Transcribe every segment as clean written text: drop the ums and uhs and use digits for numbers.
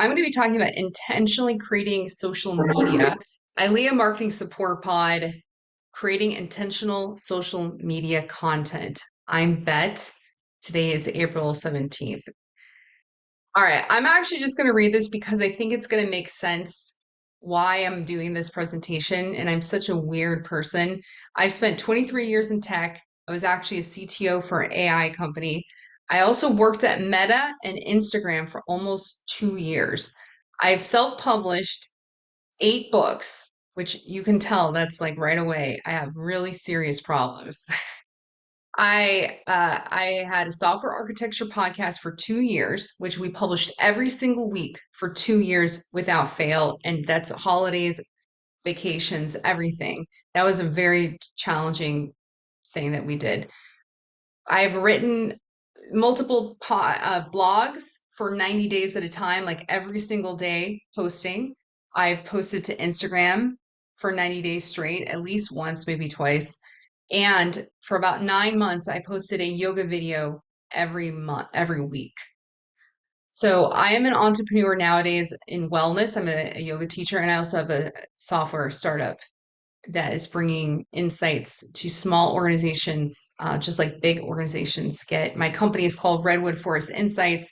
I'm going to be talking about intentionally creating social media. ILiA Marketing Support Pod, creating intentional social media content. I'm Bett. Today is April 17th. All right, I'm actually just going to read this because I think it's going to make sense why I'm doing this presentation. And I'm such a weird person. I've spent 23 years in tech. I was actually a CTO for an AI company. I also worked at Meta and Instagram for almost 2 years. I've self-published 8 books, which you can tell that's like right away. I have really serious problems. I had a software architecture podcast for 2 years, which we published every single week for 2 years without fail, and that's holidays, vacations, everything. That was a very challenging thing that we did. I've written multiple blogs for 90 days at a time, like every single day posting. I've posted to Instagram for 90 days straight, at least once, maybe twice. And for about 9 months, I posted a yoga video every month, every week. So I am an entrepreneur nowadays in wellness. I'm a yoga teacher, and I also have a software startup that is bringing insights to small organizations, just like big organizations get. My company is called Redwood Forest Insights,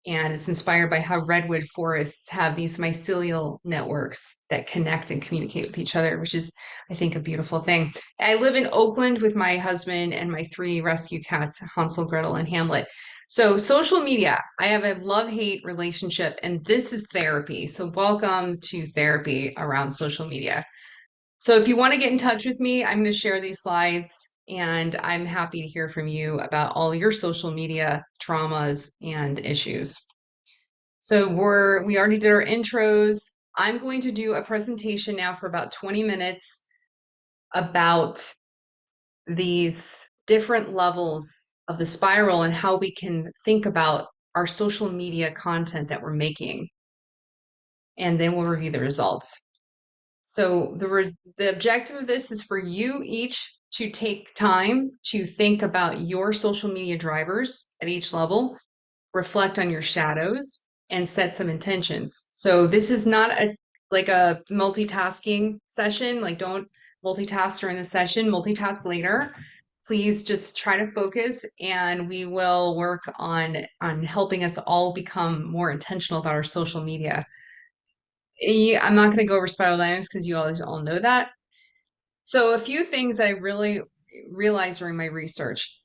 and it's inspired by how redwood forests have these mycelial networks that connect and communicate with each other, which is, I think, a beautiful thing. I live in Oakland with my husband and my 3 rescue cats, Hansel, Gretel, and Hamlet. So, social media, I have a love-hate relationship, and this is therapy. So, welcome to therapy around social media. So if you want to get in touch with me, I'm going to share these slides, and I'm happy to hear from you about all your social media traumas and issues. So we already did our intros. I'm going to do a presentation now for about 20 minutes about these different levels of the spiral and how we can think about our social media content that we're making. And then we'll review the results. So the objective of this is for you each to take time to think about your social media drivers at each level, reflect on your shadows, and set some intentions. So this is not like a multitasking session. Like, don't multitask during the session, multitask later. Please just try to focus, and we will work on helping us all become more intentional about our social media. Yeah, I'm not going to go over spiral dynamics because you all know that. So a few things that I really realized during my research.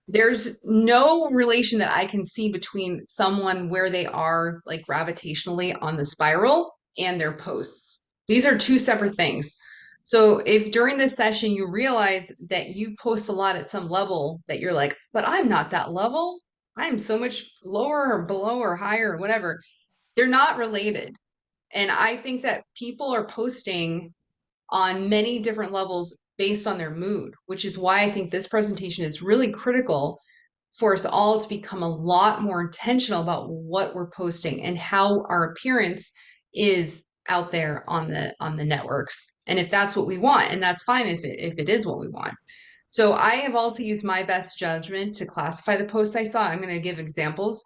There's no relation that I can see between someone where they are like gravitationally on the spiral and their posts. These are two separate things. So if during this session you realize that you post a lot at some level that you're like, but I'm not that level. I'm so much lower or below or higher or whatever. They're not related. And I think that people are posting on many different levels based on their mood, which is why I think this presentation is really critical for us all to become a lot more intentional about what we're posting and how our appearance is out there on the networks. And if that's what we want, and that's fine if it is what we want. So I have also used my best judgment to classify the posts I saw. I'm going to give examples.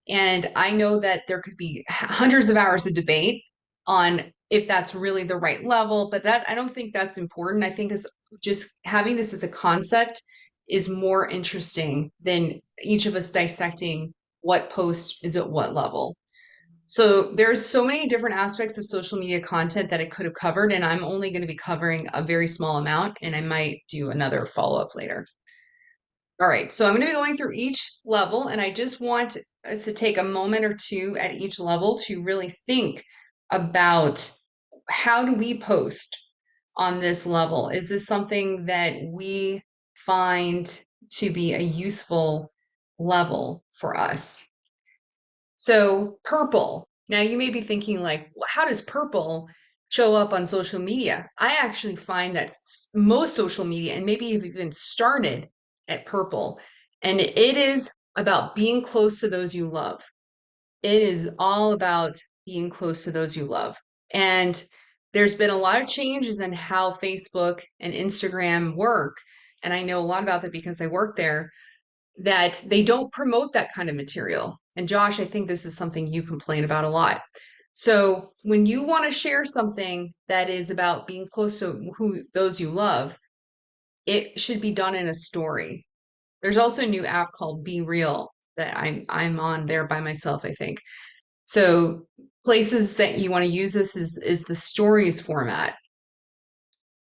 And I know that there could be hundreds of hours of debate on if that's really the right level, but that I don't think that's important. I think is just having this as a concept is more interesting than each of us dissecting what post is at what level. So there's so many different aspects of social media content that I could have covered, and I'm only going to be covering a very small amount, and I might do another follow-up later. All right, so I'm going to be going through each level, and I just want us to take a moment or two at each level to really think about how do we post on this level? Is this something that we find to be a useful level for us? So purple. Now you may be thinking like, well, how does purple show up on social media? I actually find that most social media, and maybe you've even started at purple, and it is about being close to those you love. It is all about being close to those you love. And there's been a lot of changes in how Facebook and Instagram work. And I know a lot about that because I work there, that they don't promote that kind of material. And Josh, I think this is something you complain about a lot. So when you want to share something that is about being close to those you love, it should be done in a story. There's also a new app called Be Real that I'm on there by myself, I think. So places that you want to use this is the stories format.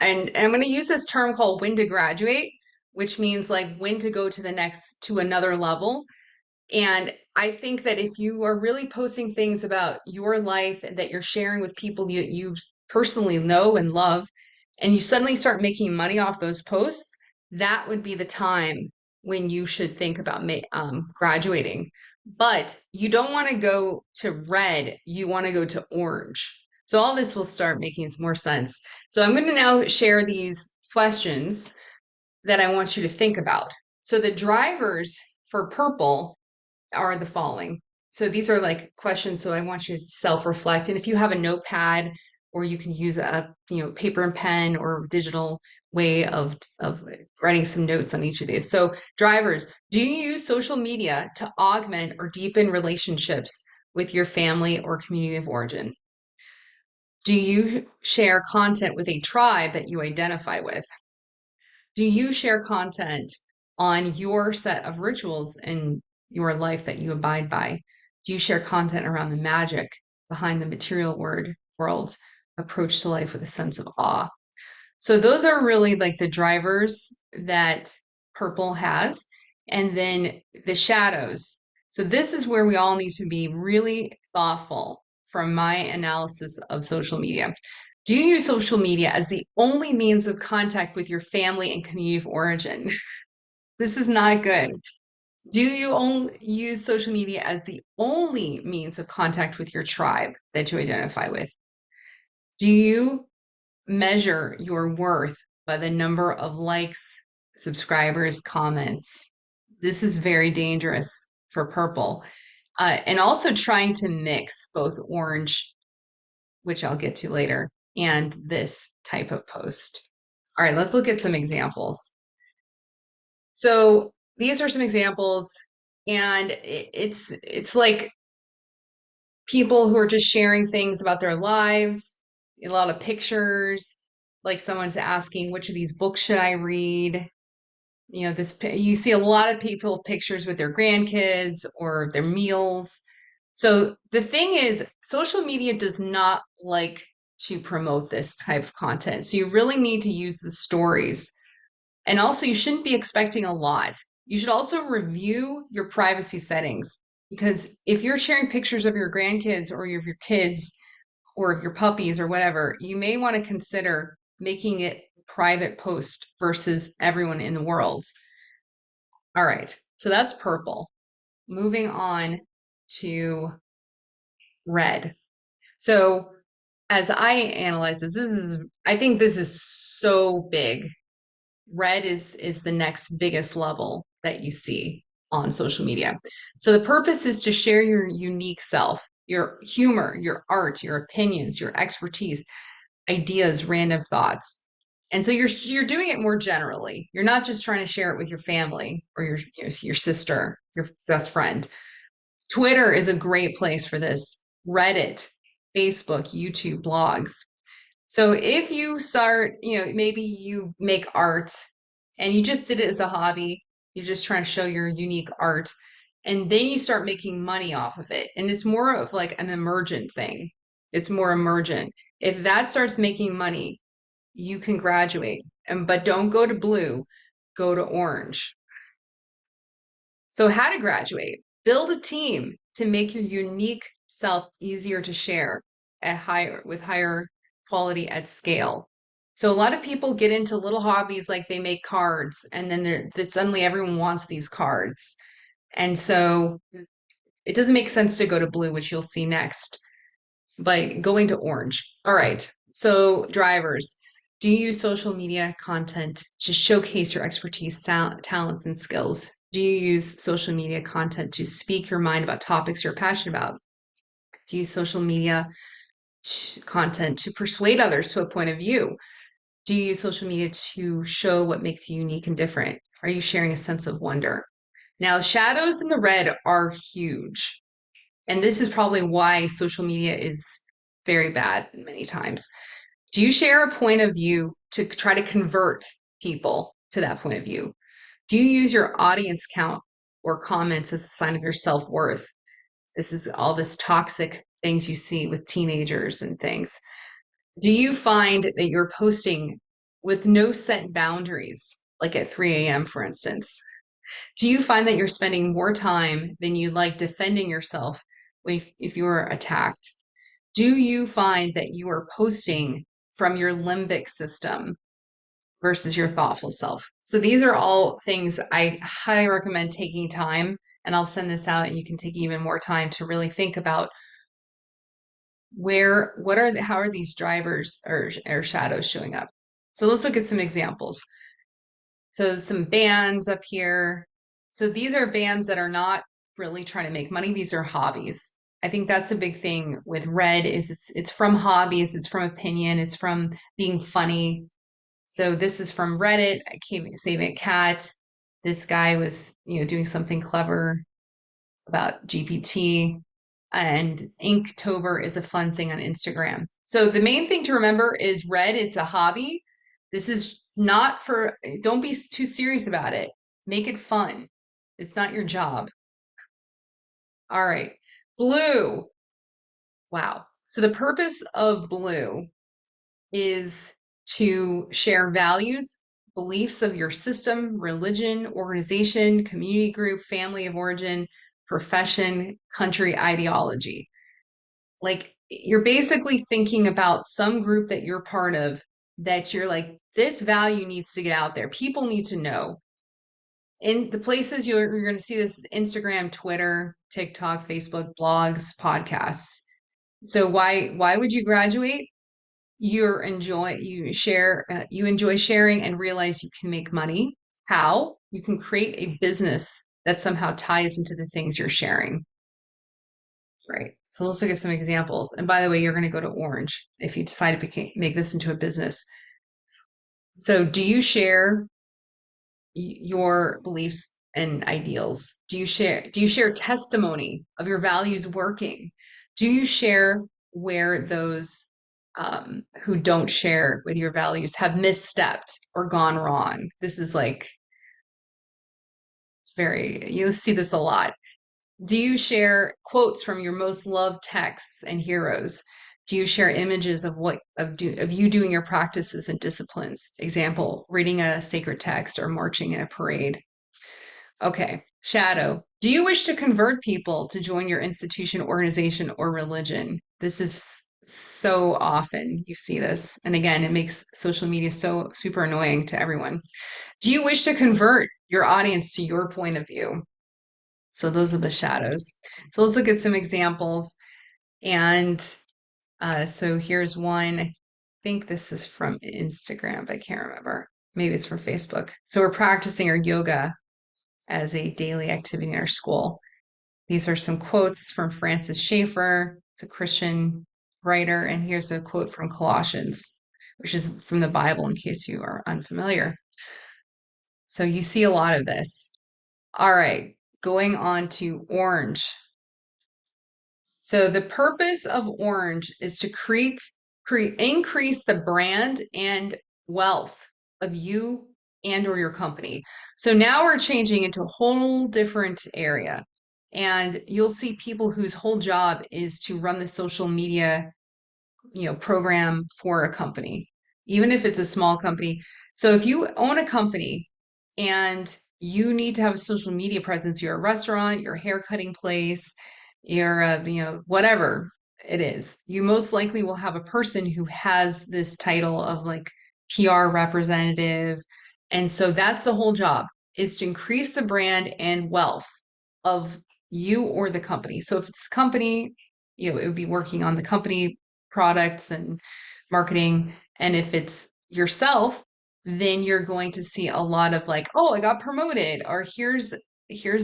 And I'm going to use this term called when to graduate, which means like when to go to to another level. And I think that if you are really posting things about your life and that you're sharing with people you personally know and love, and you suddenly start making money off those posts, that would be the time when you should think about graduating. But you don't want to go to red, you want to go to orange. So all this will start making more sense. So I'm going to now share these questions that I want you to think about. So the drivers for purple are the following. So these are like questions. So I want you to self-reflect. And if you have a notepad or you can use a paper and pen or digital way of writing some notes on each of these. So drivers, do you use social media to augment or deepen relationships with your family or community of origin? Do you share content with a tribe that you identify with? Do you share content on your set of rituals in your life that you abide by? Do you share content around the magic behind the material world, approach to life with a sense of awe? So those are really like the drivers that purple has. And then the shadows. So this is where we all need to be really thoughtful from my analysis of social media. Do you use social media as the only means of contact with your family and community of origin? This is not good. Do you only use social media as the only means of contact with your tribe that you identify with? Do you measure your worth by the number of likes, subscribers, comments? This is very dangerous for purple. And also trying to mix both orange, which I'll get to later, and this type of post. All right, let's look at some examples. So these are some examples, and it's like people who are just sharing things about their lives, a lot of pictures, like someone's asking, which of these books should I read? You see a lot of people pictures with their grandkids or their meals. So the thing is, social media does not like to promote this type of content. So you really need to use the stories. And also, you shouldn't be expecting a lot. You should also review your privacy settings because if you're sharing pictures of your grandkids or of your kids or of your puppies or whatever, you may want to consider making it private post versus everyone in the world. All right, so that's purple. Moving on to red. So as I analyze I think this is so big. Red is the next biggest level that you see on social media. So the purpose is to share your unique self, your humor, your art, your opinions, your expertise, ideas, random thoughts. And so you're doing it more generally. You're not just trying to share it with your family or your sister, your best friend. Twitter is a great place for this. Reddit, Facebook, YouTube, blogs. So if you start, maybe you make art and you just did it as a hobby, you're just trying to show your unique art, and then you start making money off of it. And it's more of like an emergent thing. It's more emergent. If that starts making money, you can graduate. But don't go to blue, go to orange. So how to graduate? Build a team to make your unique self easier to share with higher quality at scale. So a lot of people get into little hobbies like they make cards and then suddenly everyone wants these cards. And so it doesn't make sense to go to blue, which you'll see next, by going to orange. All right. So drivers, do you use social media content to showcase your expertise, talents, and skills? Do you use social media content to speak your mind about topics you're passionate about? Do you use social media content to persuade others to a point of view? Do you use social media to show what makes you unique and different? Are you sharing a sense of wonder? Now, shadows in the red are huge. And this is probably why social media is very bad many times. Do you share a point of view to try to convert people to that point of view? Do you use your audience count or comments as a sign of your self-worth? This is all this toxic things you see with teenagers and things. Do you find that you're posting with no set boundaries, like at 3 a.m., for instance? Do you find that you're spending more time than you like defending yourself if you're attacked? Do you find that you are posting from your limbic system versus your thoughtful self? So these are all things I highly recommend taking time, and I'll send this out and you can take even more time to really think about how are these drivers or shadows showing up? So let's look at some examples. So some bands up here. So these are bands that are not really trying to make money. These are hobbies. I think that's a big thing with Red is it's from hobbies, it's from opinion, it's from being funny. So this is from Reddit, Saving a Cat. This guy was, doing something clever about GPT. And Inktober is a fun thing on Instagram. So the main thing to remember is Red, it's a hobby. This is not for, don't be too serious about it. Make it fun. It's not your job. All right. Blue. Wow. So the purpose of Blue is to share values, beliefs of your system, religion, organization, community group, family of origin, profession, country, ideology. Like you're basically thinking about some group that you're part of that you're like, this value needs to get out there. People need to know. In the places you're going to see this Instagram, Twitter, TikTok, Facebook, blogs, podcasts. So why would you graduate? You enjoy sharing and realize you can make money. How? You can create a business that somehow ties into the things you're sharing. Right. So let's look at some examples. And by the way, you're going to go to orange if you decide to make this into a business. So do you share your beliefs and ideals? Do you share testimony of your values working? Do you share where those who don't share with your values have misstepped or gone wrong? This is like, you'll see this a lot. Do you share quotes from your most loved texts and heroes? Do you share images of you doing your practices and disciplines? Example, reading a sacred text or marching in a parade. Okay, shadow. Do you wish to convert people to join your institution, organization, or religion? This is so often you see this. And again, it makes social media so super annoying to everyone. Do you wish to convert your audience to your point of view? So those are the shadows. So let's look at some examples. And so here's one. I think this is from Instagram, but I can't remember. Maybe it's from Facebook. So we're practicing our yoga as a daily activity in our school. These are some quotes from Francis Schaeffer. It's a Christian writer. And here's a quote from Colossians, which is from the Bible in case you are unfamiliar. So you see a lot of this. All right, going on to orange. So the purpose of orange is to increase the brand and wealth of you and or your company. So now we're changing into a whole different area. And you'll see people whose whole job is to run the social media, program for a company, even if it's a small company. So if you own a company and you need to have a social media presence, you're a restaurant, you're a hair cutting place, you're a, whatever it is, you most likely will have a person who has this title of like PR representative. And so that's the whole job is to increase the brand and wealth of you or the company. So if it's a company, it would be working on the company products and marketing. And if it's yourself, then you're going to see a lot of like, oh, I got promoted, or here's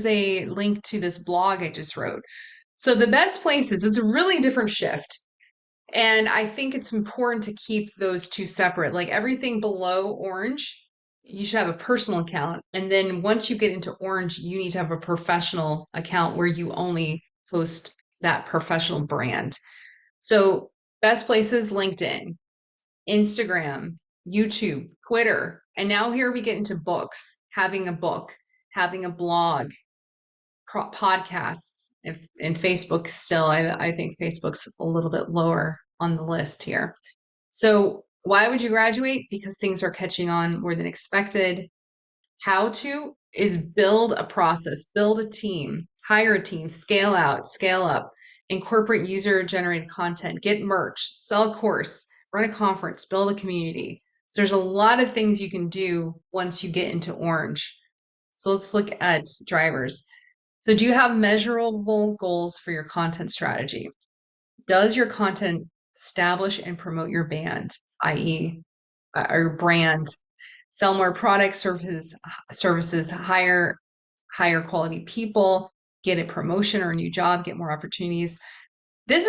a link to this blog I just wrote. So the best places, it's a really different shift. And I think it's important to keep those two separate. Like everything below orange, you should have a personal account. And then once you get into orange, you need to have a professional account where you only post that professional brand. So best places, LinkedIn, Instagram, YouTube, Twitter. And now here we get into books, having a book, having a blog, podcasts, if and Facebook still, I think Facebook's a little bit lower on the list here. So why would you graduate? Because things are catching on more than expected. How to is build a process, build a team, hire a team, scale out, scale up, incorporate user generated content, get merch, sell a course, run a conference, build a community. So there's a lot of things you can do once you get into orange. So let's look at drivers. So do you have measurable goals for your content strategy? Does your content establish and promote your band, i.e., or brand, sell more products, services, higher quality people, get a promotion or a new job, get more opportunities? This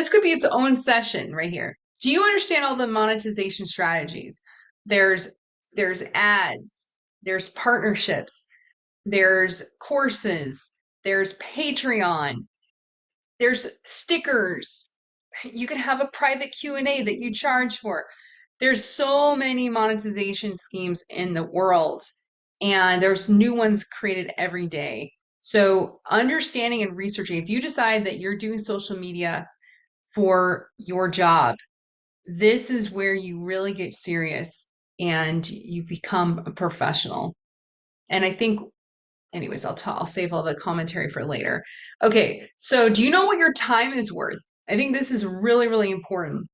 could be its own session right here. Do you understand all the monetization strategies? There's there's ads, there's partnerships, there's courses, there's Patreon, there's stickers. You can have a private Q&A that you charge for. There's so many monetization schemes in the world, and there's new ones created every day. So understanding and researching, if you decide that you're doing social media for your job, this is where you really get serious and you become a professional. And I think, anyways, I'll save all the commentary for later. Okay, so do you know what your time is worth? I think this is really, really important.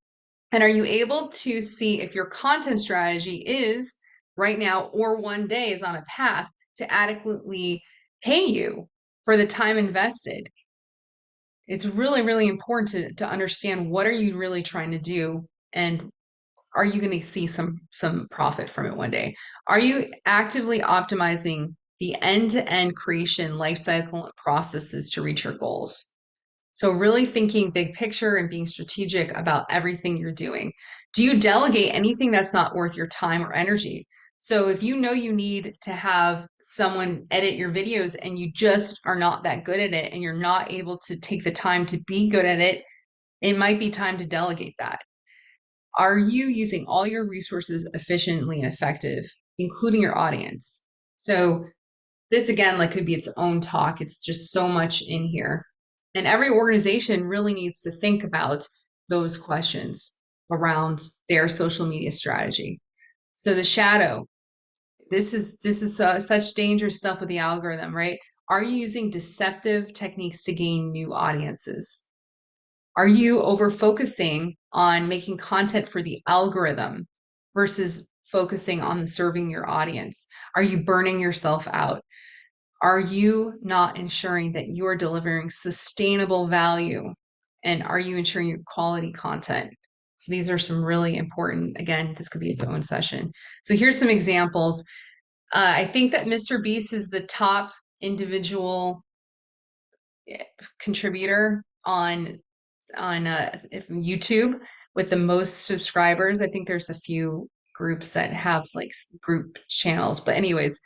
And are you able to see if your content strategy is right now or one day is on a path to adequately pay you for the time invested? It's really, really important to understand what are you really trying to do, and are you going to see some profit from it one day? Are you actively optimizing the end-to-end creation lifecycle and processes to reach your goals? So really thinking big picture and being strategic about everything you're doing. Do you delegate anything that's not worth your time or energy? So if you know you need to have someone edit your videos and you just are not that good at it and you're not able to take the time to be good at it, it might be time to delegate that. Are you using all your resources efficiently and effective, including your audience? So this again, like could be its own talk. It's just so much in here. And every organization really needs to think about those questions around their social media strategy. So the shadow, this is such dangerous stuff with the algorithm, right? Are you using deceptive techniques to gain new audiences? Are you over focusing on making content for the algorithm versus focusing on serving your audience? Are you burning yourself out? Are you not ensuring that you are delivering sustainable value? And are you ensuring your quality content? So these are some really important, again, this could be its own session. So here's some examples. I think that Mr. Beast is the top individual contributor on YouTube with the most subscribers. I think there's a few groups that have like group channels, but anyways,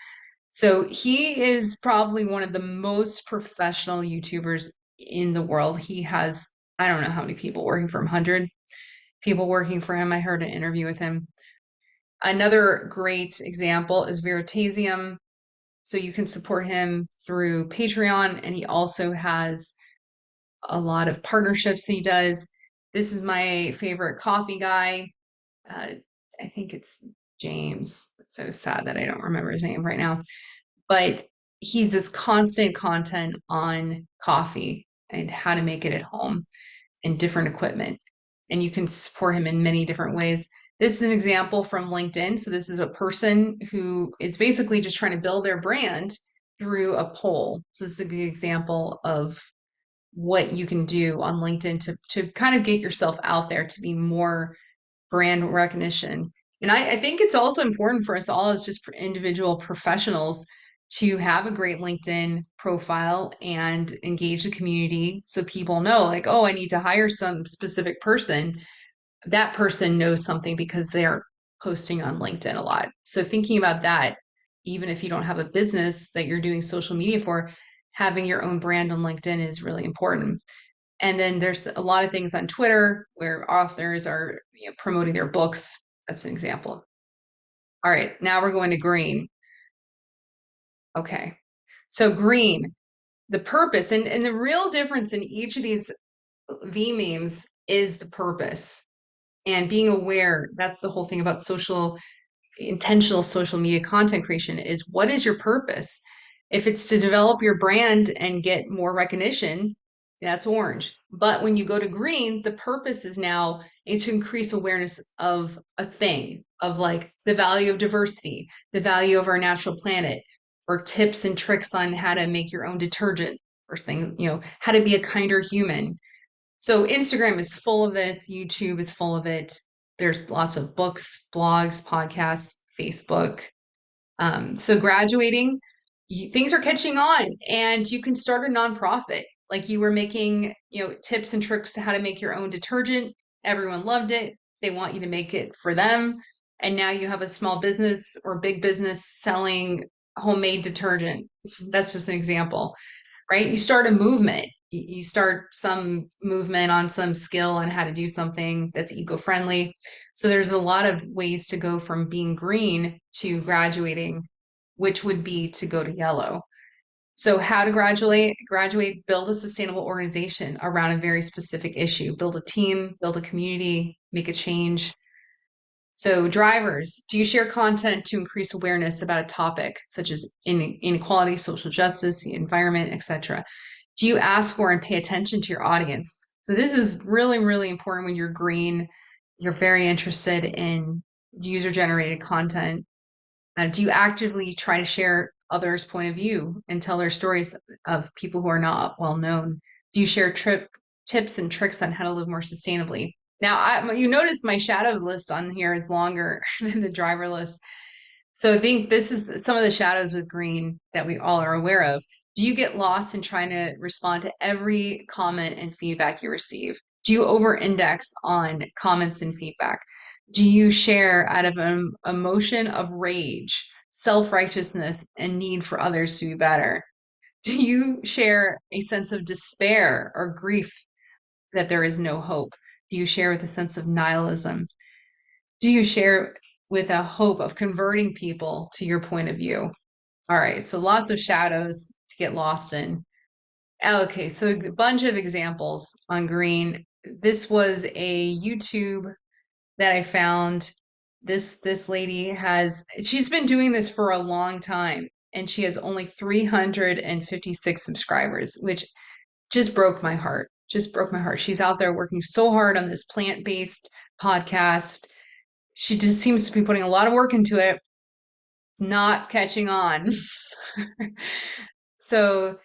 so he is probably one of the most professional YouTubers in the world. He has, I don't know how many people working for him, 100 people working for him. I heard an interview with him. Another great example is Veritasium. So you can support him through Patreon, and he also has a lot of partnerships he does. This is my favorite coffee guy. Uh, I think it's James. It's so sad that I don't remember his name right now. But he's this constant content on coffee and how to make it at home and different equipment. And you can support him in many different ways. This is an example from LinkedIn. So this is a person who it's basically just trying to build their brand through a poll. So this is a good example of what you can do on LinkedIn to kind of get yourself out there to be more brand recognition. And I think it's also important for us all as just individual professionals to have a great LinkedIn profile and engage the community so people know, like, oh, I need to hire some specific person. That person knows something because they're posting on LinkedIn a lot. So thinking about that, even if you don't have a business that you're doing social media for, having your own brand on LinkedIn is really important. And then there's a lot of things on Twitter where authors are, promoting their books. That's an example. All right, now we're going to green. Okay. So green, the purpose and the real difference in each of these V memes is the purpose and being aware. That's the whole thing about intentional social media content creation is what is your purpose? If it's to develop your brand and get more recognition, that's orange. But when you go to green, the purpose is now to increase awareness of a thing, of like the value of diversity, the value of our natural planet, or tips and tricks on how to make your own detergent or things, how to be a kinder human. So Instagram is full of this, YouTube is full of it. There's lots of books, blogs, podcasts, Facebook. So graduating, things are catching on, and you can start a nonprofit. Like you were making, tips and tricks to how to make your own detergent. Everyone loved it. They want you to make it for them. And now you have a small business or big business selling homemade detergent. That's just an example, right? You start a movement. You start some movement on some skill on how to do something that's eco-friendly. So there's a lot of ways to go from being green to graduating, which would be to go to yellow. So how to graduate, build a sustainable organization around a very specific issue, build a team, build a community, make a change. So drivers, do you share content to increase awareness about a topic such as inequality, social justice, the environment, etc.? Do you ask for and pay attention to your audience? So this is really, really important when you're green. You're very interested in user-generated content. Do you actively try to share others' point of view and tell their stories of people who are not well known? Do you share tips and tricks on how to live more sustainably? Now, you notice my shadow list on here is longer than the driver list. So I think this is some of the shadows with green that we all are aware of. Do you get lost in trying to respond to every comment and feedback you receive? Do you over-index on comments and feedback? Do you share out of an emotion of rage, self-righteousness, and need for others to be better? Do you share a sense of despair or grief that there is no hope? Do you share with a sense of nihilism? Do you share with a hope of converting people to your point of view? All right, so lots of shadows to get lost in. Okay, so a bunch of examples on green. This was a YouTube that I found. This lady she's been doing this for a long time, and she has only 356 subscribers, which just broke my heart. Just broke my heart. She's out there working so hard on this plant-based podcast. She just seems to be putting a lot of work into it, not catching on. So,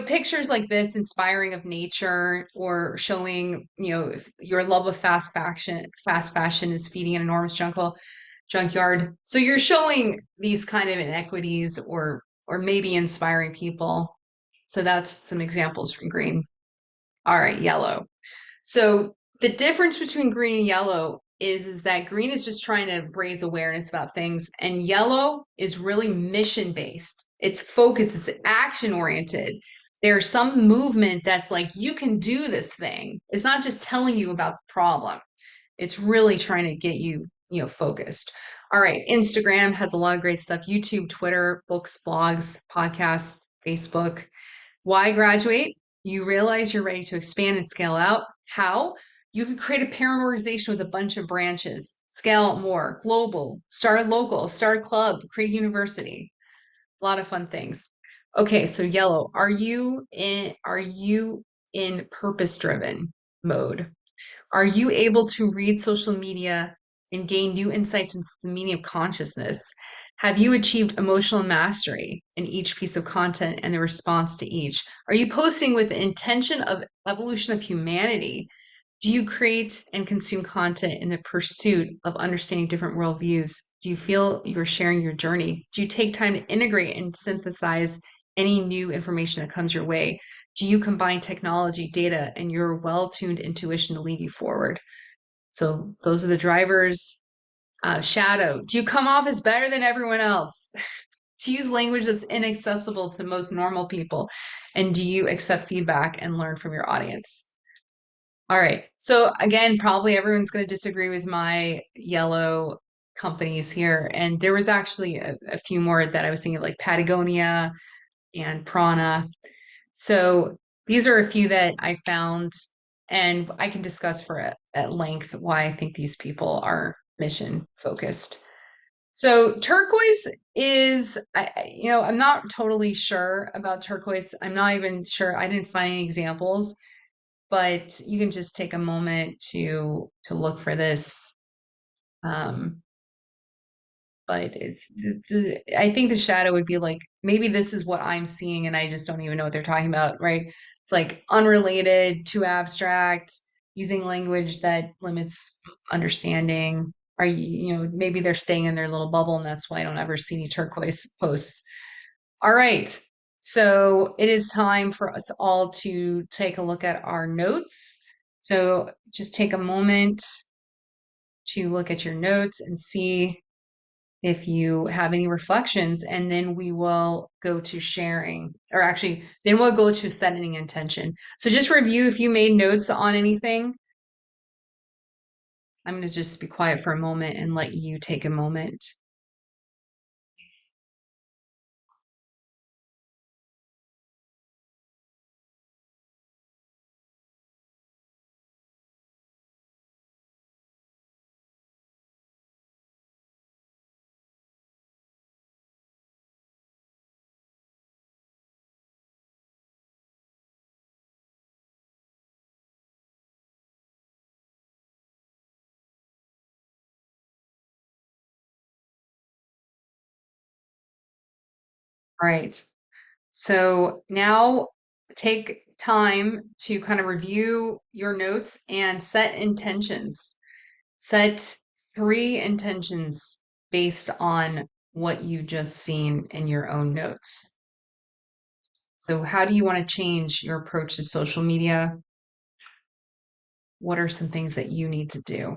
pictures like this inspiring of nature or showing, if your love of fast fashion is feeding an enormous junkyard. So you're showing these kind of inequities or maybe inspiring people. So that's some examples from green. All right, yellow. So the difference between green and yellow is that green is just trying to raise awareness about things, and yellow is really mission based. It's focused, it's action oriented. There's some movement that's like, you can do this thing. It's not just telling you about the problem. It's really trying to get you, focused. All right, Instagram has a lot of great stuff. YouTube, Twitter, books, blogs, podcasts, Facebook. Why graduate? You realize you're ready to expand and scale out. How? You could create a parent organization with a bunch of branches, scale out more, global, start local, start a club, create a university. A lot of fun things. Okay, so yellow, are you in purpose driven mode? Are you able to read social media and gain new insights into the meaning of consciousness? Have you achieved emotional mastery in each piece of content and the response to each? Are you posting with the intention of evolution of humanity? Do you create and consume content in the pursuit of understanding different worldviews? Do you feel you're sharing your journey? Do you take time to integrate and synthesize any new information that comes your way? Do you combine technology, data, and your well-tuned intuition to lead you forward? So those are the drivers. Shadow. Do you come off as better than everyone else? to use language that's inaccessible to most normal people? And do you accept feedback and learn from your audience? All right. So again, probably everyone's going to disagree with my yellow companies here. And there was actually a few more that I was thinking of, like Patagonia and Prana. So these are a few that I found, and I can discuss at length why I think these people are mission focused. So turquoise is, I'm not totally sure about turquoise. I'm not even sure. I didn't find any examples, but you can just take a moment to look for this. Um, but I think the shadow would be like, maybe this is what I'm seeing and I just don't even know what they're talking about, right? It's like unrelated, too abstract, using language that limits understanding. Or, maybe they're staying in their little bubble and that's why I don't ever see any turquoise posts. All right. So it is time for us all to take a look at our notes. So just take a moment to look at your notes and see if you have any reflections, and then we will go to sharing, or actually, then we'll go to setting intention. So just review if you made notes on anything. I'm going to just be quiet for a moment and let you take a moment. All right. So now take time to kind of review your notes and set intentions. Set 3 intentions based on what you just seen in your own notes. So, how do you want to change your approach to social media? What are some things that you need to do?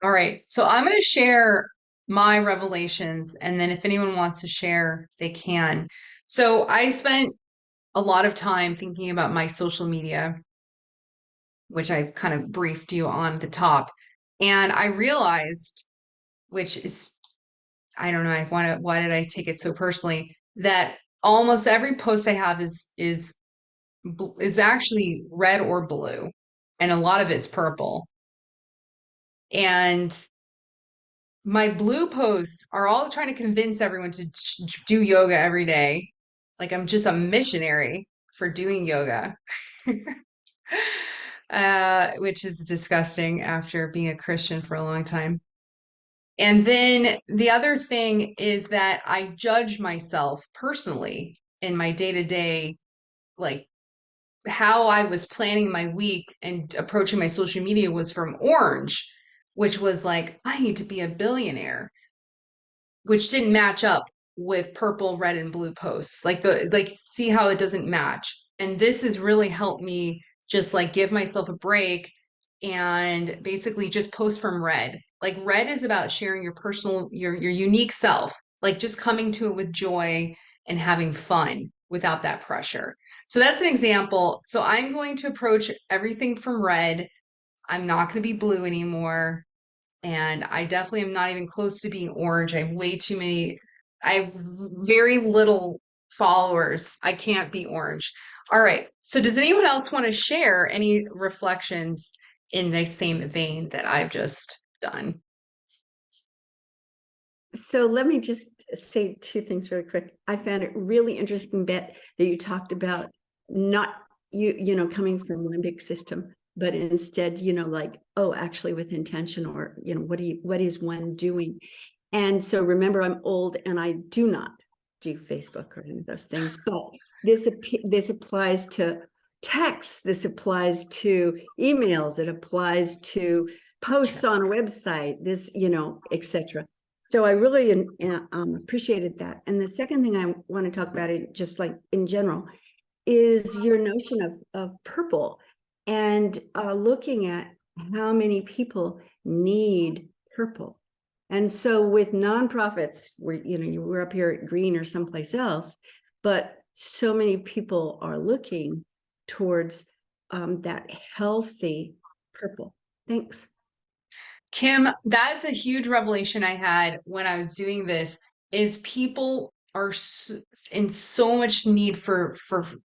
All right. So, I'm going to share my revelations, and then if anyone wants to share, they can. So, I spent a lot of time thinking about my social media, which I kind of briefed you on the top. And I realized, which is, I don't know, why did I take it so personally, that almost every post I have is actually red or blue, and a lot of it's purple. And my blue posts are all trying to convince everyone to do yoga every day. Like I'm just a missionary for doing yoga, which is disgusting after being a Christian for a long time. And then the other thing is that I judge myself personally in my day to day, like how I was planning my week and approaching my social media was from orange, which was like, I need to be a billionaire, which didn't match up with purple, red, and blue posts. See how it doesn't match. And this has really helped me just like give myself a break and basically just post from red. Like red is about sharing your personal, your unique self, like just coming to it with joy and having fun without that pressure. So that's an example. So I'm going to approach everything from red. I'm not going to be blue anymore. And I definitely am not even close to being orange. I have very little followers. I can't be orange. All right. So does anyone else want to share any reflections in the same vein that I've just done? So let me just say two things really quick. I found it really interesting, Bett, that you talked about not coming from limbic system, but instead, like, oh, actually with intention, or, what is one doing? And so remember, I'm old and I do not do Facebook or any of those things, but this applies to texts, this applies to emails, it applies to posts on a website, this, etc. So I really appreciated that. And the second thing I want to talk about, it just like in general, is your notion of purple, and looking at how many people need purple. And so with nonprofits, where you were up here at Green or someplace else, but so many people are looking towards that healthy purple. Thanks. Kim, that's a huge revelation I had when I was doing this is people are in so much need for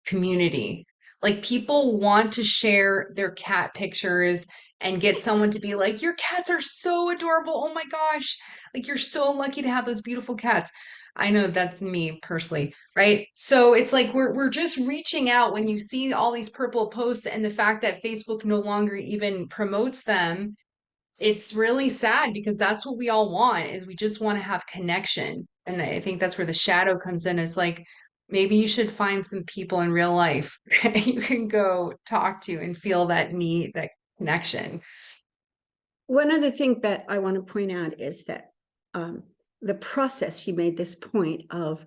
community. Like people want to share their cat pictures and get someone to be like, "Your cats are so adorable. Oh my gosh. Like you're so lucky to have those beautiful cats." I know that's me personally, right? So it's like we're just reaching out when you see all these purple posts and the fact that Facebook no longer even promotes them. It's really sad because that's what we all want is we just want to have connection. And I think that's where the shadow comes in. It's like maybe you should find some people in real life that you can go talk to and feel that need, that connection. One other thing that I want to point out is that the process, you made this point of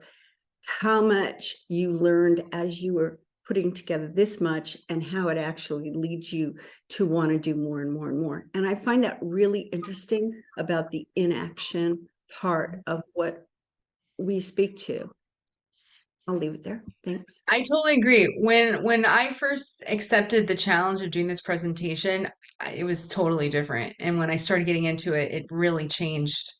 how much you learned as you were putting together this much and how it actually leads you to want to do more and more and more. And I find that really interesting about the inaction part of what we speak to. I'll leave it there. Thanks. I totally agree. When I first accepted the challenge of doing this presentation, it was totally different. And when I started getting into it, it really changed.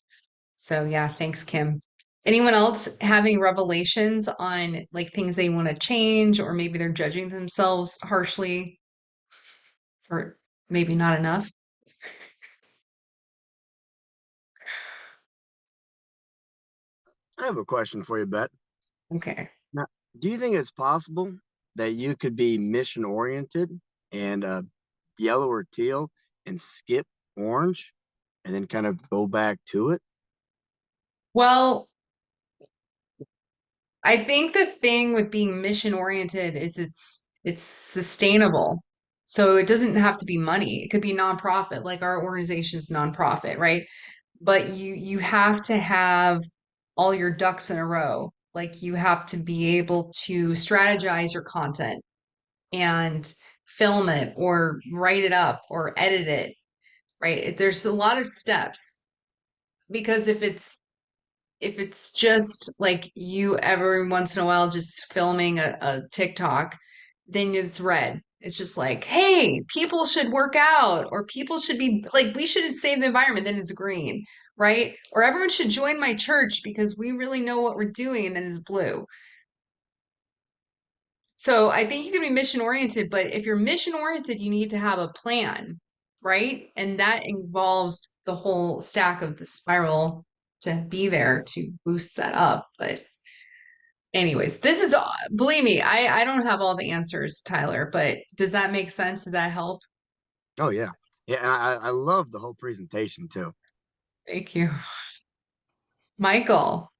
So yeah, thanks, Kim. Anyone else having revelations on like things they want to change, or maybe they're judging themselves harshly for maybe not enough? I have a question for you, Bett. Okay. Now, do you think it's possible that you could be mission oriented and yellow or teal and skip orange and then kind of go back to it? Well, I think the thing with being mission oriented is it's sustainable. So it doesn't have to be money. It could be nonprofit, like our organization's nonprofit, right? But you have to have all your ducks in a row. Like you have to be able to strategize your content and film it or write it up or edit it, right? There's a lot of steps because if it's just like you every once in a while just filming a TikTok, then it's red. It's just like, hey, people should work out, or people should be like, we should save the environment, then it's green, right? Or everyone should join my church because we really know what we're doing, and then it's blue. So I think you can be mission oriented, but if you're mission oriented, you need to have a plan, right? And that involves the whole stack of the spiral to be there to boost that up. But anyways, this is, believe me, I don't have all the answers, Tyler, but does that make sense? Does that help? Oh yeah. Yeah, and I love the whole presentation too. Thank you. Michael.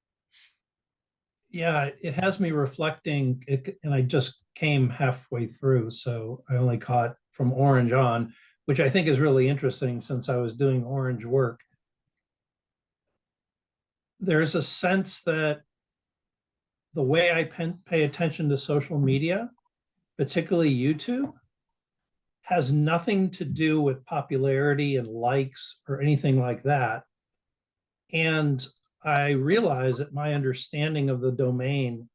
Yeah, it has me reflecting, and I just came halfway through, so I only caught from orange on, which I think is really interesting since I was doing orange work. There's a sense that the way I pay attention to social media, particularly YouTube, has nothing to do with popularity and likes or anything like that. And I realize that my understanding of the domain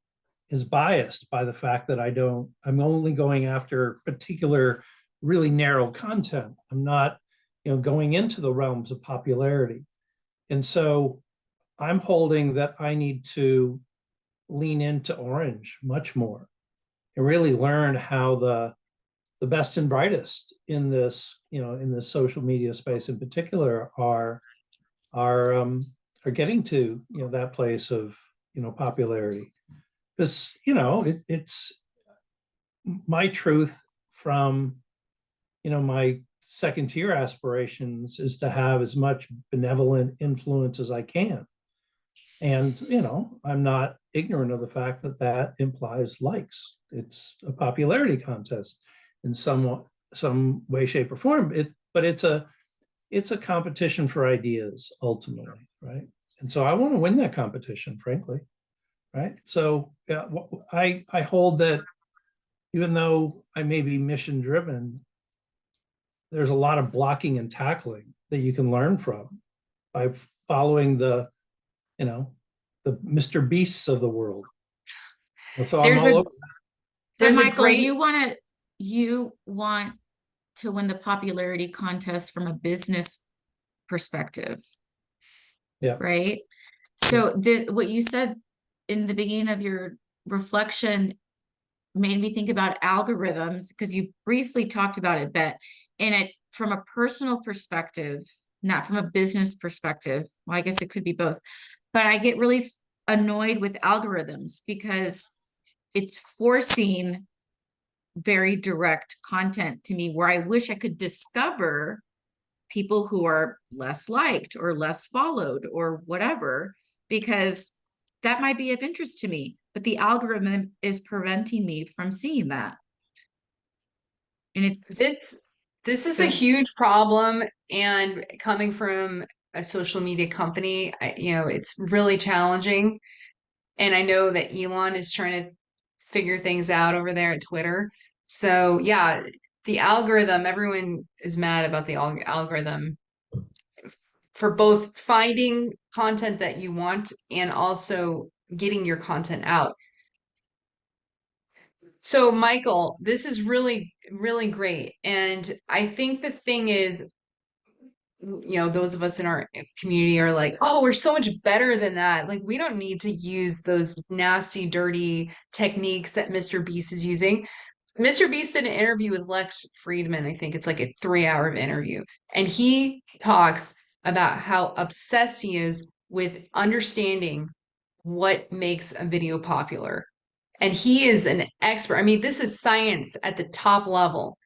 is biased by the fact that I'm only going after particular really narrow content. I'm not, going into the realms of popularity. And so I'm holding that I need to lean into orange much more and really learn how the best and brightest in this, in this social media space in particular are are getting to, that place of, popularity. Because, it's my truth from, my second tier aspirations is to have as much benevolent influence as I can. And, I'm not ignorant of the fact that that implies likes. It's a popularity contest in some way, shape, or form. But it's a competition for ideas ultimately, right? And so I want to win that competition, frankly, right? So yeah, I hold that even though I may be mission driven, there's a lot of blocking and tackling that you can learn from by following the Mr. Beasts of the world. And so I'm There's all a over. But there's a Michael, great you want to win the popularity contest from a business perspective, Yeah. right? So what you said in the beginning of your reflection made me think about algorithms, because you briefly talked about it, Bett, and it from a personal perspective, not from a business perspective. Well, I guess it could be both, but I get really annoyed with algorithms because it's forcing very direct content to me where I wish I could discover people who are less liked or less followed or whatever, because that might be of interest to me, but the algorithm is preventing me from seeing that. And it's this is a Good. huge problem, and coming from a social media company, it's really challenging. And I know that Elon is trying to figure things out over there at Twitter. So yeah, the algorithm, everyone is mad about the algorithm for both finding content that you want and also getting your content out. So, Michael, this is really, really great. And I think the thing is, those of us in our community are like, oh, we're so much better than that. Like, we don't need to use those nasty, dirty techniques that Mr. Beast is using. Mr. Beast did an interview with Lex Friedman. I think it's like a 3 hour interview. And he talks about how obsessed he is with understanding what makes a video popular. And he is an expert. I mean, this is science at the top level.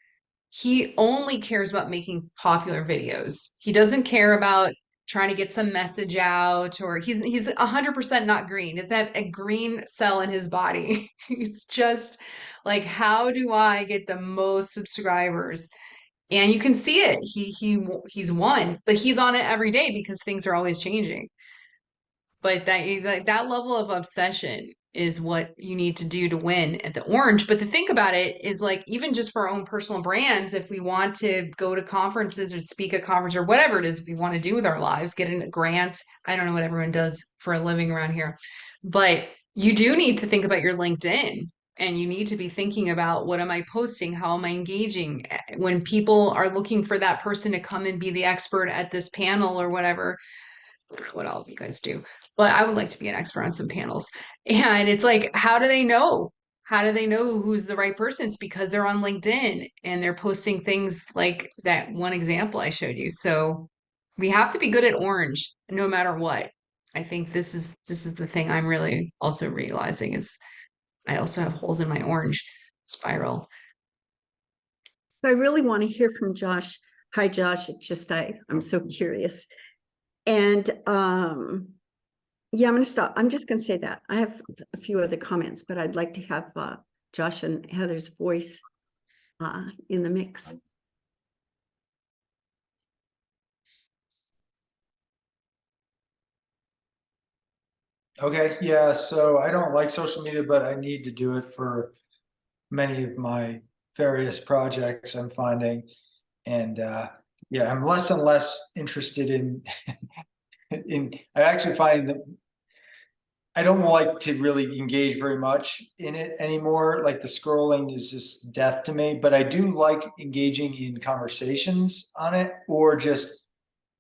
He only cares about making popular videos. He doesn't care about trying to get some message out, or he's 100% not green. He doesn't have a green cell in his body. It's just like, how do I get the most subscribers? And you can see it. He's won, but he's on it every day because things are always changing. But that level of obsession is what you need to do to win at the Orange. But the thing about it is, like, even just for our own personal brands, if we want to go to conferences or speak at conference or whatever it is we want to do with our lives, get a grant. I don't know what everyone does for a living around here, but you do need to think about your LinkedIn. And you need to be thinking about, what am I posting? How am I engaging? When people are looking for that person to come and be the expert at this panel or whatever, what all of you guys do, but I would like to be an expert on some panels. And it's like, how do they know? How do they know who's the right person? It's because they're on LinkedIn and they're posting things like that one example I showed you. So we have to be good at Orange no matter what. I think this is the thing I'm really also realizing is I also have holes in my Orange spiral. So I really want to hear from Josh. Hi, Josh. It's just I'm so curious. And yeah, I'm going to stop. I'm just going to say that. I have a few other comments, but I'd like to have Josh and Heather's voice in the mix. Okay, yeah, so I don't like social media, but I need to do it for many of my various projects I'm finding. And yeah, I'm less and less interested in I'm actually finding that I don't like to really engage very much in it anymore. Like the scrolling is just death to me, but I do like engaging in conversations on it, or just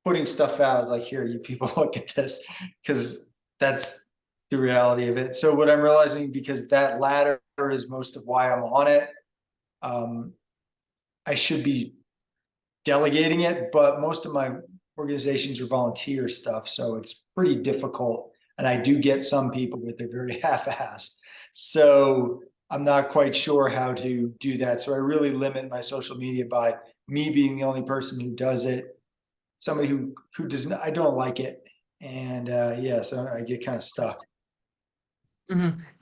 putting stuff out like, here, you people, look at this, because that's the reality of it. So what I'm realizing, because that latter is most of why I'm on it, I should be delegating it, but most of my organizations or volunteer stuff, so it's pretty difficult. And I do get some people, but they're very half-assed. So I'm not quite sure how to do that. So I really limit my social media by me being the only person who does it. Somebody who doesn't, I don't like it. And yeah, so I get kind of stuck.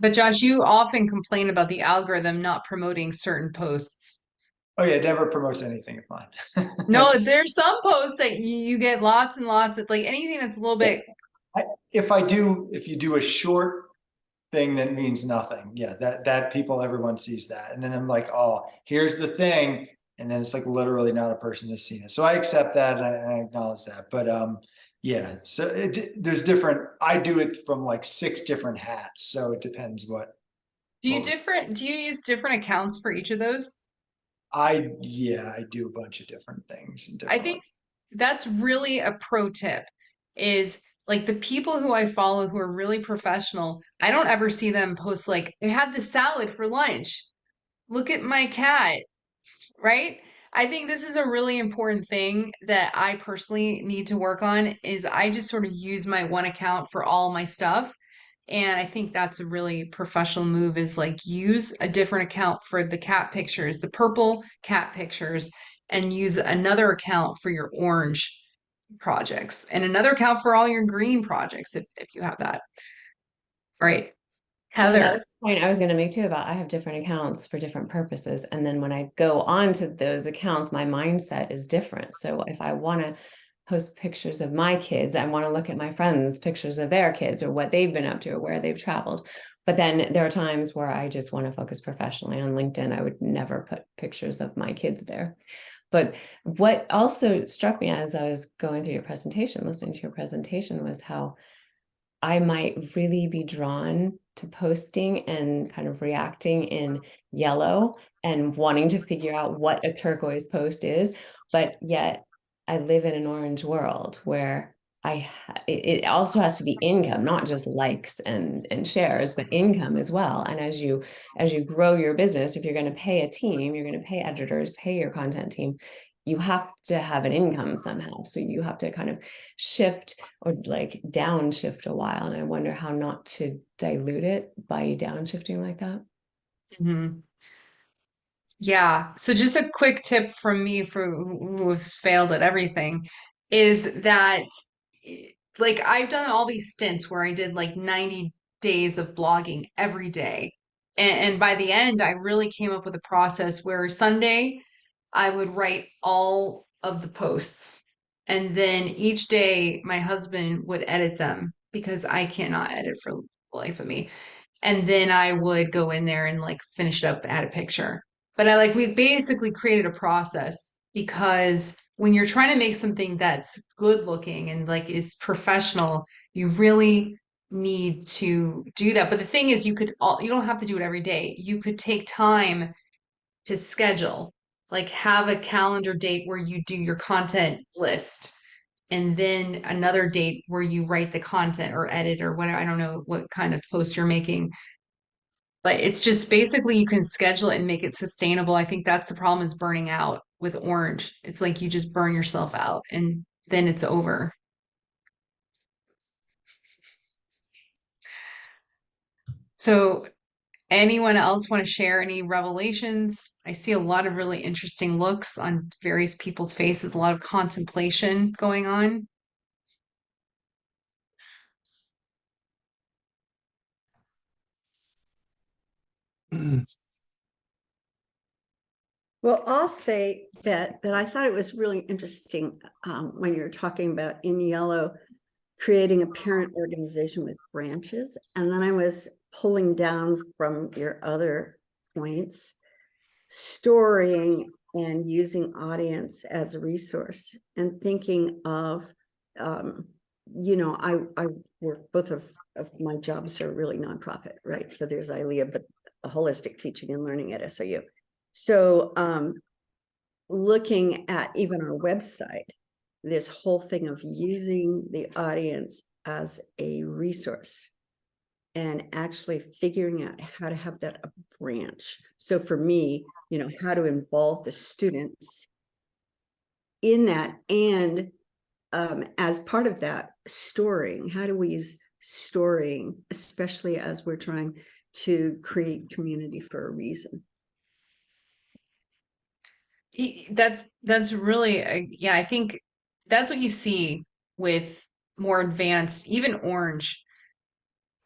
But Josh, you often complain about the algorithm not promoting certain posts. Oh yeah, it never promotes anything of mine. No, there's some posts that you get lots and lots of, like, anything that's a little bit. If you do a short thing that means nothing, yeah, that everyone sees that. And then I'm like, oh, here's the thing. And then it's like literally not a person has seen it. So I accept that and I acknowledge that. But yeah, so there's different, I do it from like 6 different hats. So it depends what. Do you use different accounts for each of those? I do a bunch of different things. I think that's really a pro tip, is like the people who I follow who are really professional, I don't ever see them post like, I had the salad for lunch. Look at my cat, right? I think this is a really important thing that I personally need to work on, is I just sort of use my one account for all my stuff. And I think that's a really professional move, is like use a different account for the cat pictures, the purple cat pictures, and use another account for your orange projects and another account for all your green projects if you have that. All right. Well, that Heather. was the point I was going to make too, about I have different accounts for different purposes. And then when I go on to those accounts, my mindset is different. So if I want to post pictures of my kids, I want to look at my friends' pictures of their kids or what they've been up to or where they've traveled. But then there are times where I just want to focus professionally on LinkedIn. I would never put pictures of my kids there. But what also struck me as I was going through your presentation, listening to your presentation, was how I might really be drawn to posting and kind of reacting in yellow and wanting to figure out what a turquoise post is, but yet I live in an orange world where it also has to be income, not just likes and shares, but income as well. And as you grow your business, if you're going to pay a team, you're going to pay editors, pay your content team, you have to have an income somehow. So you have to kind of shift or like downshift a while. And I wonder how not to dilute it by downshifting like that. Mhm. Yeah. So just a quick tip from me for who has failed at everything is that, like, I've done all these stints where I did like 90 days of blogging every day. And by the end, I really came up with a process where Sunday I would write all of the posts. And then each day my husband would edit them because I cannot edit for the life of me. And then I would go in there and like finish it up, add a picture. But we basically created a process, because when you're trying to make something that's good looking and like is professional, you really need to do that. But the thing is, you don't have to do it every day. You could take time to schedule, like have a calendar date where you do your content list, and then another date where you write the content or edit or whatever. I don't know what kind of post you're making, but it's just basically you can schedule it and make it sustainable. I think that's the problem, is burning out with orange. It's like you just burn yourself out and then it's over. So anyone else want to share any revelations? I see a lot of really interesting looks on various people's faces, a lot of contemplation going on. Well, I'll say that I thought it was really interesting when you're talking about in yellow, creating a parent organization with branches. And then I was pulling down from your other points, storying and using audience as a resource, and thinking of, I work, both of my jobs are really nonprofit, right? So there's ILiA, but a holistic teaching and learning at SOU. So looking at even our website, this whole thing of using the audience as a resource and actually figuring out how to have that a branch. So for me, how to involve the students in that and as part of that, storing. How do we use storing, especially as we're trying to create community for a reason? That's really yeah, I think that's what you see with more advanced, even Orange.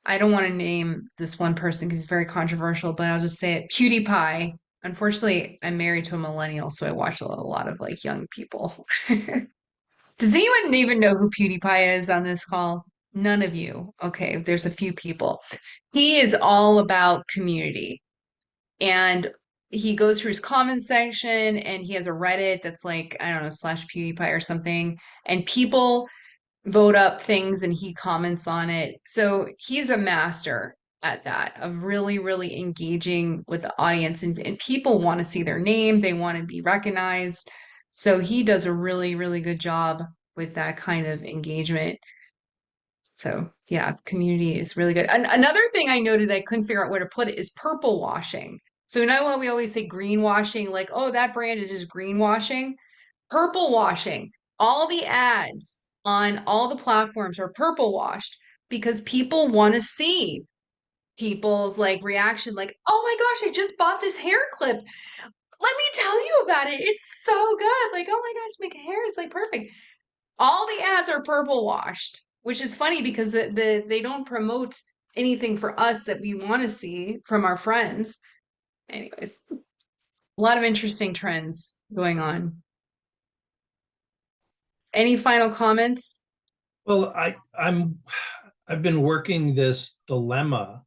I don't want to name this one person because he's very controversial, but I'll just say it. PewDiePie. Unfortunately, I'm married to a millennial, so I watch a lot of like young people. Does anyone even know who PewDiePie is on this call? None of you. Okay, there's a few people. He is all about community. And he goes through his comment section and he has a Reddit that's like, I don't know, slash PewDiePie or something. And people vote up things and he comments on it. So he's a master at that, of really, really engaging with the audience. And people want to see their name, they want to be recognized. So he does a really, really good job with that kind of engagement. So yeah, community is really good. Another thing I noted I couldn't figure out where to put it is purple washing. So you know how we always say greenwashing, like, oh, that brand is just greenwashing? Purple washing. All the ads on all the platforms are purple washed because people want to see people's like reaction, like, oh my gosh, I just bought this hair clip. Let me tell you about it. It's so good. Like, oh my gosh, make hair is like perfect. All the ads are purple washed, which is funny because they don't promote anything for us that we want to see from our friends. Anyways, a lot of interesting trends going on. Any final comments? Well, I've been working this dilemma,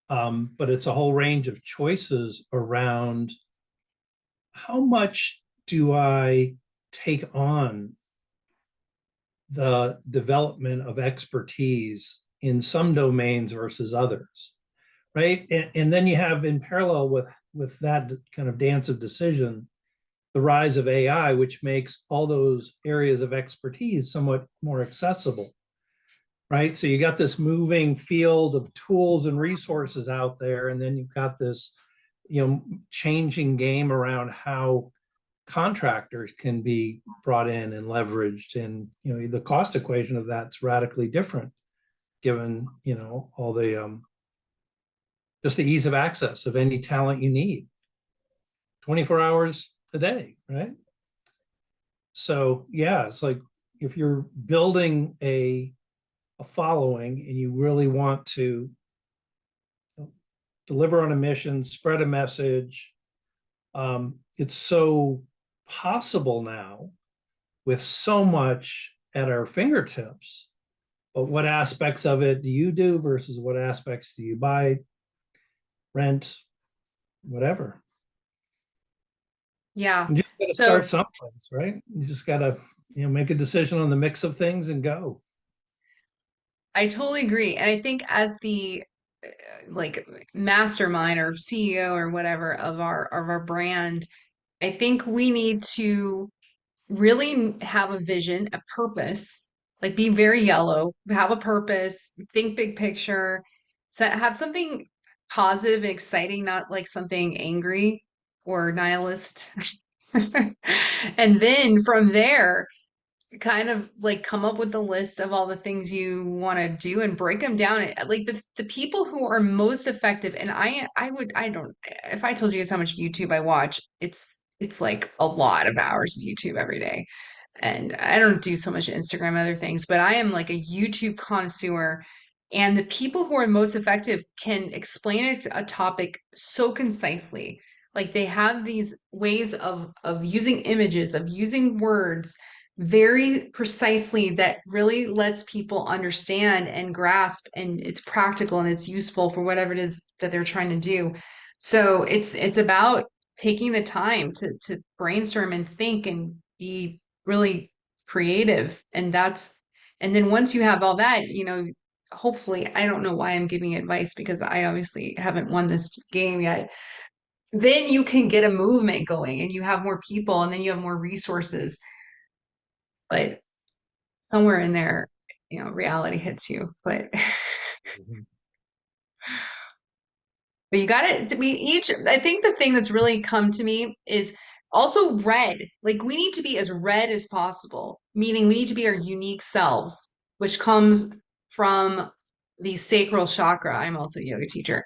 but it's a whole range of choices around how much do I take on the development of expertise in some domains versus others, right? And then you have in parallel with that kind of dance of decision, the rise of AI, which makes all those areas of expertise somewhat more accessible, right? So you got this moving field of tools and resources out there, and then you've got this, changing game around how contractors can be brought in and leveraged, and the cost equation of that's radically different given all the just the ease of access of any talent you need 24 hours a day, right? So yeah, it's like if you're building a following and you really want to deliver on a mission, spread a message, it's so possible now with so much at our fingertips. But what aspects of it do you do versus what aspects do you buy, rent, whatever? Yeah. You just got to So start someplace, right? You just got to make a decision on the mix of things and go. I totally agree. And I think as the like mastermind or CEO or whatever of our brand, I think we need to really have a vision, a purpose, like be very yellow, have a purpose, think big picture, have something positive and exciting, not like something angry or nihilist. And then from there, kind of like come up with a list of all the things you want to do and break them down. Like the people who are most effective, and I don't, if I told you guys how much YouTube I watch, it's like a lot of hours of YouTube every day. And I don't do so much Instagram and other things, but I am like a YouTube connoisseur. And the people who are most effective can explain a topic so concisely. Like they have these ways of using images, of using words very precisely that really lets people understand and grasp, and it's practical and it's useful for whatever it is that they're trying to do. So it's about taking the time to brainstorm and think and be really creative. And then once you have all that, hopefully, I don't know why I'm giving advice because I obviously haven't won this game yet. Then you can get a movement going and you have more people and then you have more resources. But somewhere in there, reality hits you. But but you got it. We each, I think the thing that's really come to me is Also red, like we need to be as red as possible, meaning we need to be our unique selves, which comes from the sacral chakra. I'm also a yoga teacher.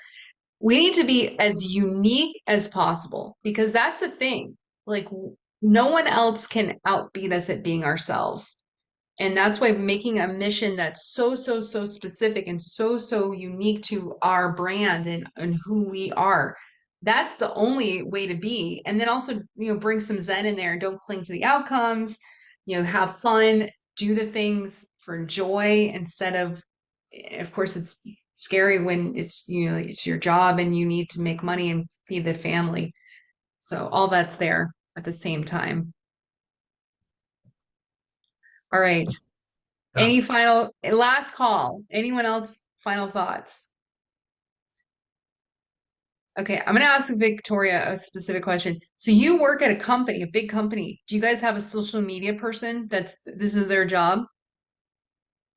We need to be as unique as possible because that's the thing. Like no one else can outbeat us at being ourselves. And that's why making a mission that's so, so, so specific and so, so unique to our brand and who we are, that's the only way to be. And then also, bring some Zen in there and don't cling to the outcomes, have fun, do the things for joy instead of course, it's scary when it's your job and you need to make money and feed the family. So all that's there at the same time. All right. Yeah. Any last call? Anyone else? Final thoughts? Okay, I'm going to ask Victoria a specific question. So you work at a company, a big company. Do you guys have a social media person this is their job?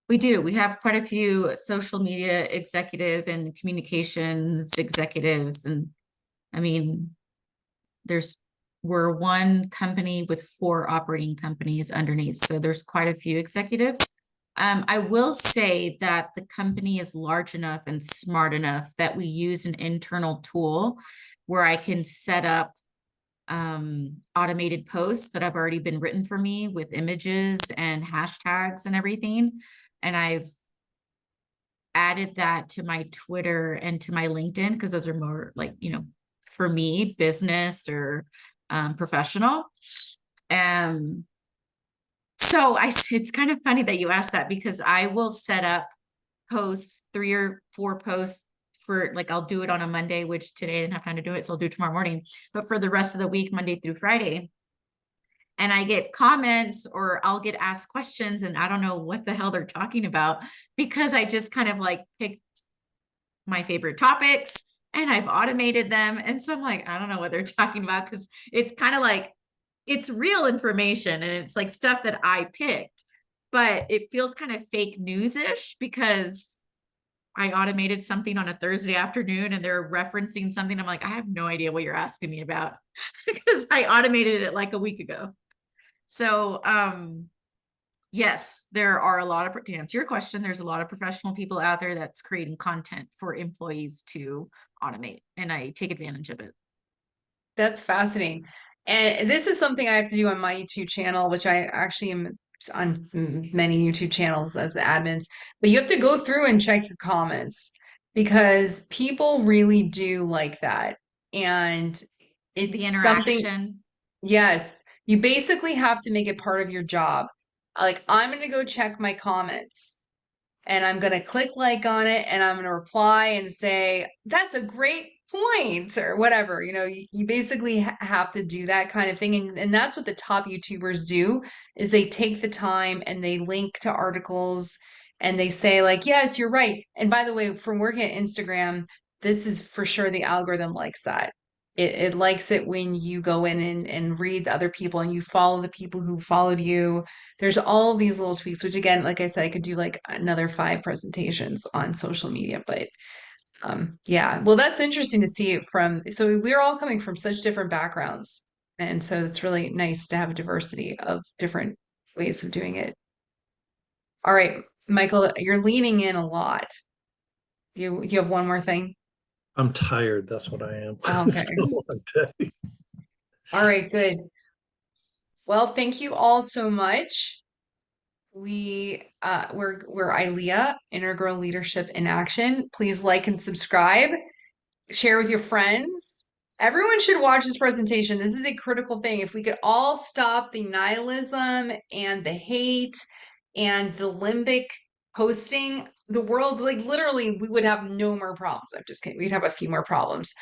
We do. We have quite a few social media executive and communications executives. And I mean, we're one company with 4 operating companies underneath. So there's quite a few executives. I will say that the company is large enough and smart enough that we use an internal tool where I can set up automated posts that have already been written for me with images and hashtags and everything. And I've added that to my Twitter and to my LinkedIn because those are more like, for me, business or professional. So it's kind of funny that you asked that because I will set up posts, 3 or 4 posts for I'll do it on a Monday, which today I didn't have time to do it. So I'll do it tomorrow morning, but for the rest of the week, Monday through Friday. And I get comments or I'll get asked questions and I don't know what the hell they're talking about because I just kind of picked my favorite topics and I've automated them. And so I'm I don't know what they're talking about because it's kind of it's real information and it's stuff that I picked, but it feels kind of fake news-ish because I automated something on a Thursday afternoon and they're referencing something. I'm I have no idea what you're asking me about because I automated it a week ago. So, yes, there are a lot of, to answer your question, there's a lot of professional people out there that's creating content for employees to automate, and I take advantage of it. That's fascinating. And this is something I have to do on my YouTube channel, which I actually am on many YouTube channels as admins, but you have to go through and check your comments because people really do like that. And The it's something, interaction. yes, you basically have to make it part of your job. I'm going to go check my comments and I'm going to click like on it and I'm going to reply and say, that's a great point or whatever. You basically have to do that kind of thing. And that's what the top YouTubers do is they take the time and they link to articles and they say yes, you're right. And by the way, from working at Instagram, this is for sure the algorithm likes that. It likes it when you go in and read the other people and you follow the people who followed you. There's all these little tweaks, which again, like I said, I could do another 5 presentations on social media, but yeah. Well, that's interesting to see it so we're all coming from such different backgrounds. And so it's really nice to have a diversity of different ways of doing it. All right, Michael, you're leaning in a lot. You have one more thing? I'm tired. That's what I am. Okay. It's been a long day. All right, good. Well, thank you all so much. We're ILiA, Integral Leadership in Action. Please like and subscribe. Share with your friends. Everyone should watch this presentation. This is a critical thing. If we could all stop the nihilism and the hate and the limbic posting, the world, literally, we would have no more problems. I'm just kidding. We'd have a few more problems.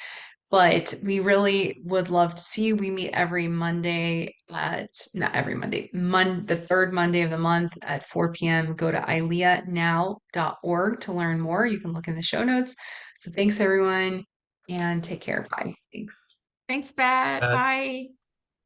But we really would love to see you. We meet every Monday not every Monday, the 3rd Monday of the month at 4 p.m. Go to ILiAnow.org to learn more. You can look in the show notes. So thanks, everyone, and take care. Bye. Thanks. Thanks, Bett. Bye.